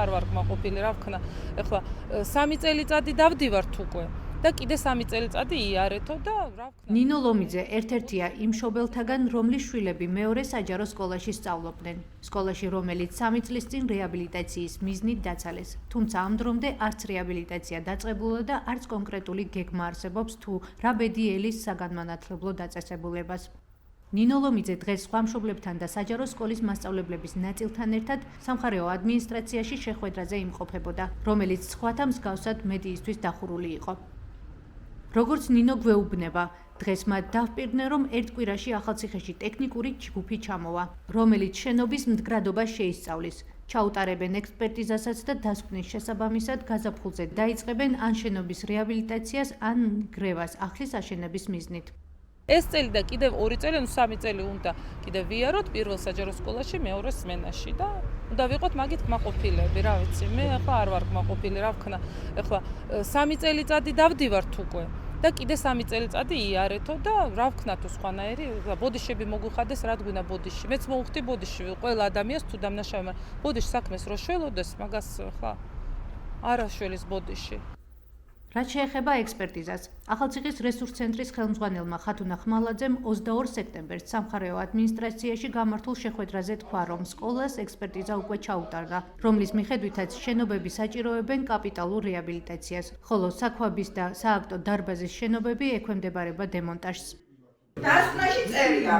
არ ვარ კმაყოფილი, რა ვქნა. ეხლა 3 წელიწადი დავდივართ უკვე. და კიდე 3 წელიწადი იარეთო და რა ვქნა. ნინო ლომიძე ერთ-ერთია იმ მშობელთაგან, რომლის შვილები მეორე საჯარო სკოლაში სწავლობდნენ. სკოლაში, რომელიც 3 წლის წინ რეაბილიტაციის მიზნით დაცალეს. თუმცა ამ დრომდე არც რეაბილიტაცია დაწყებულა და არც კონკრეტული გეგმა არსებობს თუ რა ბედი ელის საგანმანათლებლო დაწესებულებას. ნინო ლომიძე დღეს სხვა მშობლებთან და საჯარო სკოლის მასწავლებლების ნაწილთან ერთად სამხარეო ადმინისტრაციაში შეხვედრაზე იმყოფებოდა, რომელიც სხვათა მსგავსად მედიისთვის დახურული იყო. როგორც ნინო გვეუბნება, დღეს მათ დავპირდნენ, რომ ერთ კვირაში ახალციხეში ტექნიკური ჯგუფი ჩამოვა, რომელიც შენობის მდგრადობას შეისწავლის. ჩაუტარებენ ექსპერტიზასაც და დასკვნის შესაბამისად გაზაფხულზე დაიწყებენ ან შენობის რეაბილიტაციას, ან გრევას ახლის აშენების მიზნით. ეს წელი და კიდევ 2 წელი, ანუ 3 წელი უნდა კიდევ ვიაროთ პირველ საჯარო სკოლაში, მეორე სმენაში და უნდა ვიყოთ მაგით კმაყოფილები, რა ვიცი, მე ახლა არ ვარ კმაყოფილი, რა ვქნა. ეხლა 3 წელიწადი დავდივართ უკვე და კიდე 3 წელიწადი იარეთო და რა ვქნა თუ სხვანაირი, ბოდიშები მოგვიხადეს, რა გვინდა ბოდიში. მეც მოვხდი ბოდიში, ყველა ადამიანს თუ დამნაშავე, მაგრამ ბოდიში საქმეს რო შველოდეს, მაგას ახლა არა შველის ბოდიში. რაც შეეხება ექსპერტიზას, ახალციხის რესურს ცენტრის ხელმძღვანელმა ხათუნა ხმალაძემ 22 სექტემბერს სამხარეო ადმინისტრაციაში გამართულ შეხვედრაზე თქვა, რომ სკოლას ექსპერტიზა უკვე ჩაუტარდა, რომლის მიხედვითაც შენობები საჭიროებენ კაპიტალურ რეაბილიტაციას, ხოლო საქვაბის და სააქტო დარბაზის შენობები ექვემდებარება დემონტაჟს. დასკვნაში წერია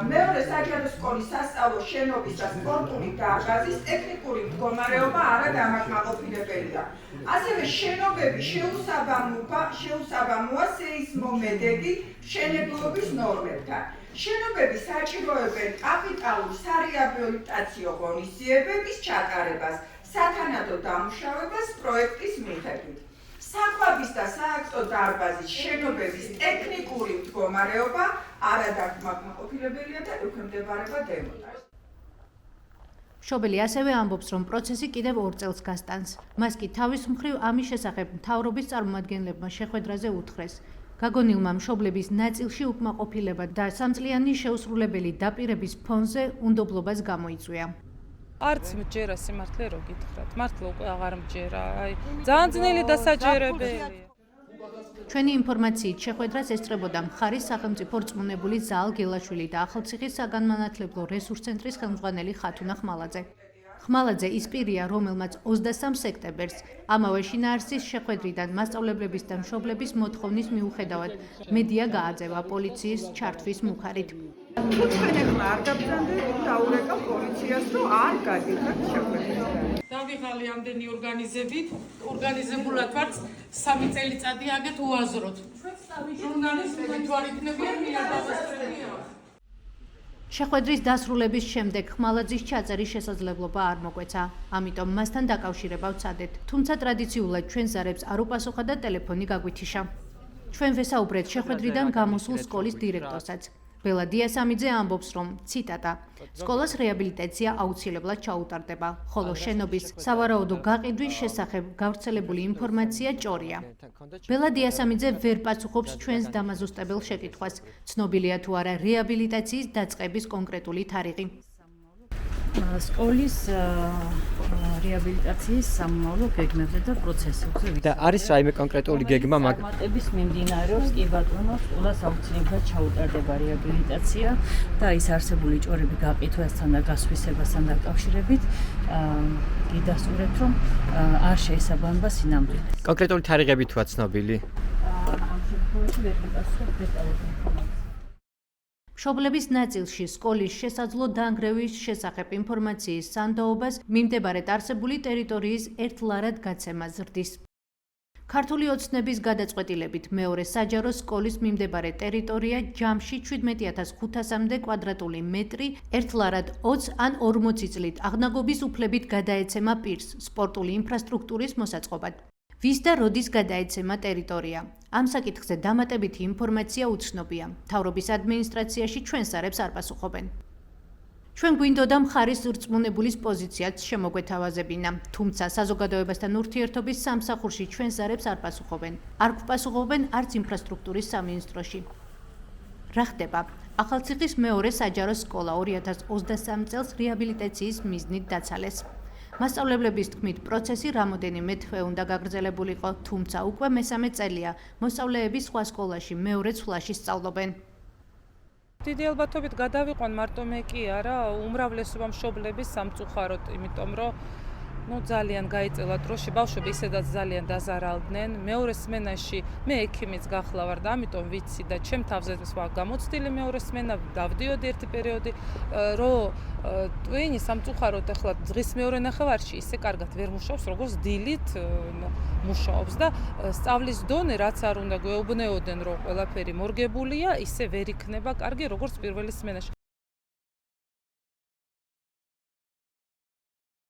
მეორე საჯარო სკოლის სასწავლო შენობის და სპორტული დარბაზის ტექნიკური მდგომარეობა არა დამაკმაყოფილებელია. ასევე შენობები შეუსაბამოა სეისმომედეგი მშენებლობის ნორმებთან. შენობები საჭიროებენ კაპიტალურ სარეაბილიტაციო ღონისძიებების ჩატარებას, სათანადო დამუშავებას პროექტის მიხედვით. საქვაბის და სააქტო დარბაზის შენობების ტექნიკური მდგომარეობა არადაკმაყოფილებელია და ექვემდებარება დემონტაჟს. მშობელი ასევე ამბობს, რომ პროცესი კიდევ 2 წელს გასტანს. მას კი თავის მხრივ ამის შესახებ მთავრობის წარმომადგენლებმა შეხვედრაზე უთხრეს. გაგონილმა მშობლების ნაწილში უკმაყოფილება და 3 წლიანი შეუსრულებელი დაპირების ფონზე უნდობლობას გამოიწვია. არც მჯერა სიმართლე რო გითხრათ, მართლა უკვე აღარ მჯერა, აი ძალიან ძნელი დასაჯერებელია. ჩვენი ინფორმაციით შეხვედრას ესწრებოდა მხარის სახელმწიფო რწმუნებული ზაალ გელაშვილი და ახალციხის საგანმანათლებლო რესურს ცენტრის ხელმძღვანელი ხათუნა ხმალაძე. ხმალაძე ის პირია, რომელმაც 23 სექტემბერს ამავე შინაარსის შეხვედრიდან მასწავლებლების და მშობლების მოთხოვნის მიუხედავად მედია გააძევა პოლიციის ჩართვის მუხარით. თქვენ ახლა არ გაბრძანდებით დაურეკავ პოლიციას, რომ არ გადიხართ შეხვედრაზე. დავიღალი ამდენი ორგანიზებულად ვართ 3 წელიწადი აგეთ უაზროთ. ჟურნალისტები თუ არ იქნებიან მიადასტურებია. შეხვედრის დასრულების შემდეგ ხმალაძის ჩაწერის შესაძლებლობა არ მოგვეცა, ამიტომ მასთან დაკავშირება ვცადეთ. თუმცა ტრადიციულად ჩვენ ზარებს არ უპასუხა და ტელეფონი გაგვითიშა. ჩვენ ვესაუბრეთ შეხვედრიდან გამოსულ სკოლის დირექტორსაც. ბელა დიასამიძე ამბობს, რომ ციტატა სკოლას რეაბილიტაცია აუცილებლად ჩაუტარდება, ხოლო შენობის სავარაუდო გაყიდვის შესახებ გავრცელებული ინფორმაცია ჭორია. ბელა დიასამიძე ვერ პასუხობს ჩვენს დამაზუსტებელ შეკითხვას, ცნობილია თუ არა რეაბილიტაციის დაწყების კონკრეტული თარიღი. სკოლის რეაბილიტაციის სამომავლო გეგმებზე და პროცესებზე და არის რაიმე კონკრეტული გეგმა მაგმატების მიმდინარეობს, კი ბატონო, სკოლას აუცილებლად ჩაუტარდება რეაბილიტაცია და ის არსებული ჭორები გაყიდვასთან და გასვისებასთან დაკავშირებით გიდასტურებთ, რომ არ შეესაბამება სინამდვილეს. კონკრეტული თარიღები თუა ცნობილი? ამ შემთხვევაში ვერ გიპასუხებ დეტალურად ინფორმაციას. მშობლების ნაწილში სკოლის შესაძლო დანგრევის შესახებ ინფორმაციის სანდოობას მიმდებარედ არსებული ტერიტორიის ერთლარად გაცემა ზრდის. ქართული ოცნების გადაწყვეტილებით მეორე საჯარო სკოლის მიმდებარე ტერიტორია ჯამში 17,500-მდე კვადრატული მეტრი ერთლარად 20 ან 40 წლით აღნაგობის უფლებით გადაეცემა პირს სპორტული ინფრასტრუქტურის მოსაწყობად. ვის და როდის გადაეცემა ტერიტორია? ამ საკითხზე დამატებითი ინფორმაცია უცნობია. მთავრობის ადმინისტრაციაში ჩვენ ზარებს არ პასუხობენ. ჩვენ გვინდოდა მხარის რწმუნებულის პოზიციაც შემოგვეთავაზებინა, თუმცა საზოგადოებასთან ურთიერთობის სამსახურში ჩვენ ზარებს არ პასუხობენ. არ გვპასუხობენ არც ინფრასტრუქტურის სამინისტროში. რა ხდება? ახალციხის მეორე საჯარო სკოლა 2023 წელს რეაბილიტაციის მიზნით დაცალეს. მასწავლებლების თქმით, პროცესი რამოდენიმე თვე უნდა გაგრძელებულიყო, თუმცა უკვე მესამე წელია. მოსწავლეები სხვა სკოლაში მეორე ცვლაში სწავლობენ. დიდი ალბათობით გადავიყვან მარტო მე კი არა, უმრავლესობა მშობლების სამწუხაროდ, იმიტომ რომ ძალიან გაიწელა დროში, ბავშვები ისედაც ძალიან დაზარალდნენ. მეორე სმენაში მე ექიმიც გახლა ვარ და ამიტომ ვიცი და ჩემ თავზეც ვარ გამოცდილი მეორე სმენა, დავდიოდი ერთი პერიოდი, რომ ტვინი სამწუხაროდ ახლა დღის მეორე ნახევარში ისე კარგად ვერ მუშაობს, როგორც დილით მუშაობს და სწავლის დონე რაც არ უნდა გვეუბნეოდნენ, რომ ყველაფერი მორგებულია, ისე ვერ იქნება კარგი, როგორც პირველი სმენაში.